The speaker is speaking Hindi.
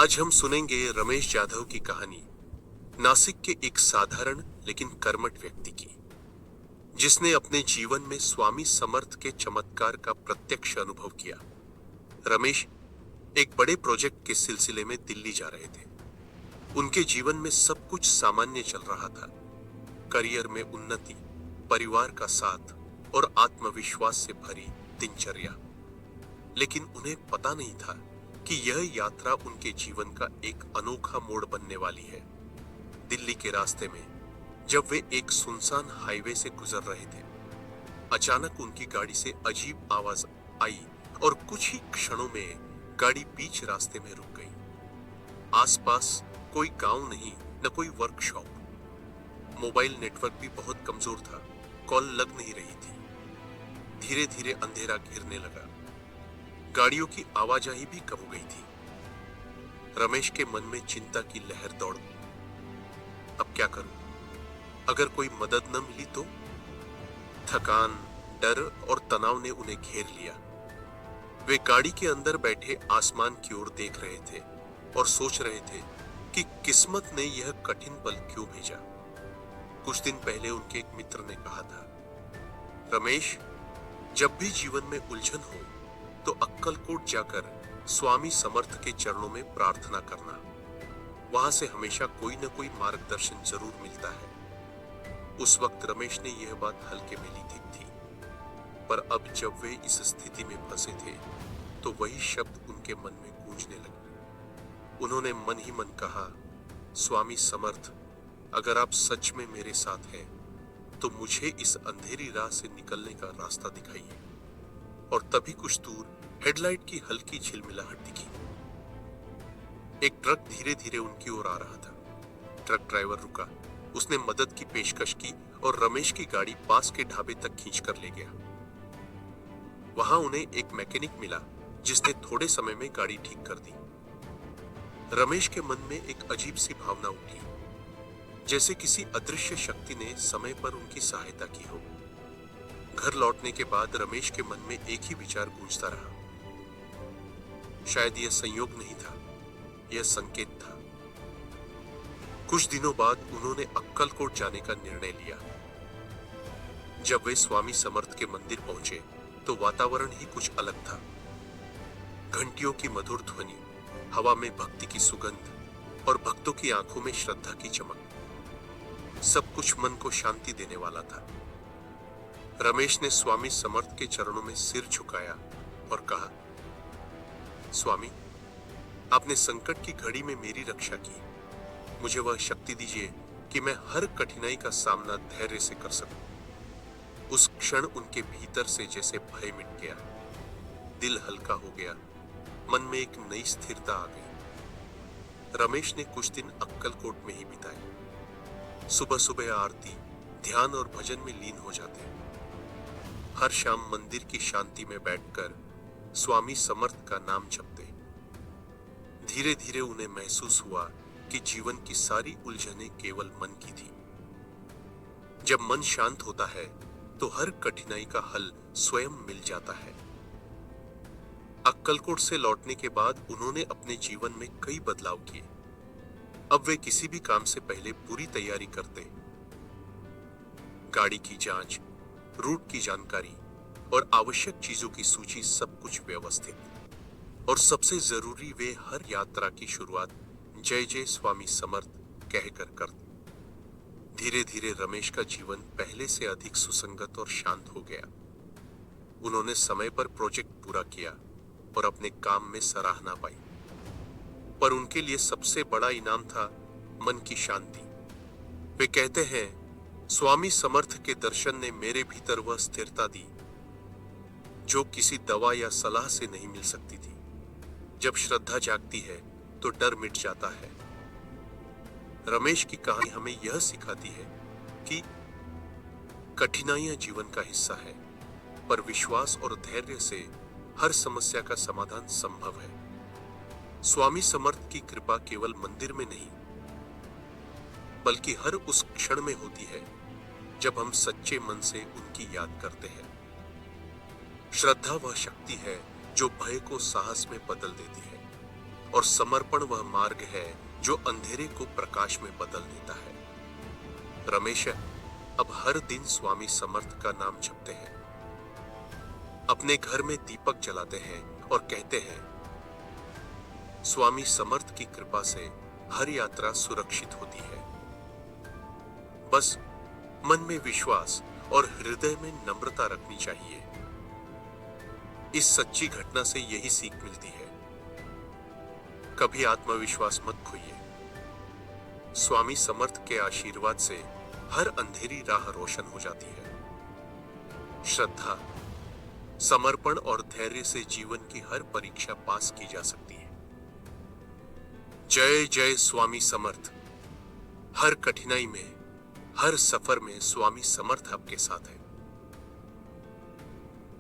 आज हम सुनेंगे रमेश जाधव की कहानी, नासिक के एक साधारण लेकिन कर्मठ व्यक्ति की, जिसने अपने जीवन में स्वामी समर्थ के चमत्कार का प्रत्यक्ष अनुभव किया। रमेश एक बड़े प्रोजेक्ट के सिलसिले में दिल्ली जा रहे थे। उनके जीवन में सब कुछ सामान्य चल रहा था। करियर में उन्नति, परिवार का साथ और आत्मविश्वास से भरी दिनचर्या। लेकिन उन्हें पता नहीं था कि यह यात्रा उनके जीवन का एक अनोखा मोड़ बनने वाली है। दिल्ली के रास्ते में जब वे एक सुनसान हाईवे से गुजर रहे थे, अचानक उनकी गाड़ी से अजीब आवाज आई और कुछ ही क्षणों में गाड़ी बीच रास्ते में रुक गई। आसपास कोई गांव नहीं, न कोई वर्कशॉप। मोबाइल नेटवर्क भी बहुत कमजोर था, कॉल लग नहीं रही थी। धीरे धीरे अंधेरा घिरने लगा, गाड़ियों की आवाजाही भी कम हो गई थी। रमेश के मन में चिंता की लहर दौड़ गई। अब क्या करूं? अगर कोई मदद न मिली तो? थकान, डर और तनाव ने उन्हें घेर लिया। वे गाड़ी के अंदर बैठे आसमान की ओर देख रहे थे और सोच रहे थे कि किस्मत ने यह कठिन पल क्यों भेजा। कुछ दिन पहले उनके एक मित्र ने कहा था, रमेश, जब भी जीवन में उलझन हो तो अक्कलकोट जाकर स्वामी समर्थ के चरणों में प्रार्थना करना। वहां से हमेशा कोई न कोई मार्गदर्शन जरूर मिलता है। उस वक्त रमेश ने यह बात हल्के में ली थी, पर अब जब वे इस स्थिति में फंसे थे तो वही शब्द उनके मन में गूंजने लगे। उन्होंने मन ही मन कहा, स्वामी समर्थ, अगर आप सच में मेरे साथ हैं तो मुझे इस अंधेरी राह से निकलने का रास्ता दिखाइए। और तभी कुछ दूर हेडलाइट की हल्की झिलमिलाहट दिखी। एक ट्रक धीरे धीरे उनकी ओर आ रहा था। ट्रक ड्राइवर रुका, उसने मदद की पेशकश की और रमेश की गाड़ी पास के ढाबे तक खींचकर ले गया। वहां उन्हें एक मैकेनिक मिला जिसने थोड़े समय में गाड़ी ठीक कर दी। रमेश के मन में एक अजीब सी भावना उठी, जैसे किसी अदृश्य शक्ति ने समय पर उनकी सहायता की हो। घर लौटने के बाद रमेश के मन में एक ही विचार गूंजता रहा, शायद यह संयोग नहीं था, यह संकेत था। कुछ दिनों बाद उन्होंने अक्कलकोट जाने का निर्णय लिया। जब वे स्वामी समर्थ के मंदिर पहुंचे तो वातावरण ही कुछ अलग था। घंटियों की मधुर ध्वनि, हवा में भक्ति की सुगंध और भक्तों की आंखों में श्रद्धा की चमक, सब कुछ मन को शांति देने वाला था। रमेश ने स्वामी समर्थ के चरणों में सिर झुकाया और कहा, स्वामी, आपने संकट की घड़ी में मेरी रक्षा की। मुझे वह शक्ति दीजिए कि मैं हर कठिनाई का सामना धैर्य से कर सकूं। उस क्षण उनके भीतर से जैसे भय मिट गया, दिल हल्का हो गया, मन में एक नई स्थिरता आ गई। रमेश ने कुछ दिन अक्कलकोट में ही बिताए। सुबह सुबह आरती, ध्यान और भजन में लीन हो जाते। हर शाम मंदिर की शांति में बैठकर स्वामी समर्थ का नाम जपते। धीरे धीरे उन्हें महसूस हुआ कि जीवन की सारी उलझनें केवल मन की थी। जब मन शांत होता है तो हर कठिनाई का हल स्वयं मिल जाता है। अक्कलकोट से लौटने के बाद उन्होंने अपने जीवन में कई बदलाव किए। अब वे किसी भी काम से पहले पूरी तैयारी करते। गाड़ी की जांच, रूट की जानकारी और आवश्यक चीजों की सूची, सब कुछ व्यवस्थित। और सबसे जरूरी, वे हर यात्रा की शुरुआत जय जय स्वामी समर्थ कहकर करते। धीरे धीरे रमेश का जीवन पहले से अधिक सुसंगत और शांत हो गया। उन्होंने समय पर प्रोजेक्ट पूरा किया और अपने काम में सराहना पाई। पर उनके लिए सबसे बड़ा इनाम था मन की शांति। वे कहते हैं, स्वामी समर्थ के दर्शन ने मेरे भीतर वह स्थिरता दी जो किसी दवा या सलाह से नहीं मिल सकती थी। जब श्रद्धा जागती है तो डर मिट जाता है। रमेश की कहानी हमें यह सिखाती है कि कठिनाइयां जीवन का हिस्सा है, पर विश्वास और धैर्य से हर समस्या का समाधान संभव है। स्वामी समर्थ की कृपा केवल मंदिर में नहीं, बल्कि हर उस क्षण में होती है जब हम सच्चे मन से उनकी याद करते हैं। श्रद्धा वह शक्ति है जो भय को साहस में बदल देती है और समर्पण वह मार्ग है जो अंधेरे को प्रकाश में बदल देता है। रमेश अब हर दिन स्वामी समर्थ का नाम जपते हैं, अपने घर में दीपक जलाते हैं और कहते हैं, स्वामी समर्थ की कृपा से हर यात्रा सुरक्षित होती है। बस मन में विश्वास और हृदय में नम्रता रखनी चाहिए। इस सच्ची घटना से यही सीख मिलती है, कभी आत्मविश्वास मत खोइए। स्वामी समर्थ के आशीर्वाद से हर अंधेरी राह रोशन हो जाती है। श्रद्धा, समर्पण और धैर्य से जीवन की हर परीक्षा पास की जा सकती है। जय जय स्वामी समर्थ। हर कठिनाई में, हर सफर में स्वामी समर्थ आपके साथ है।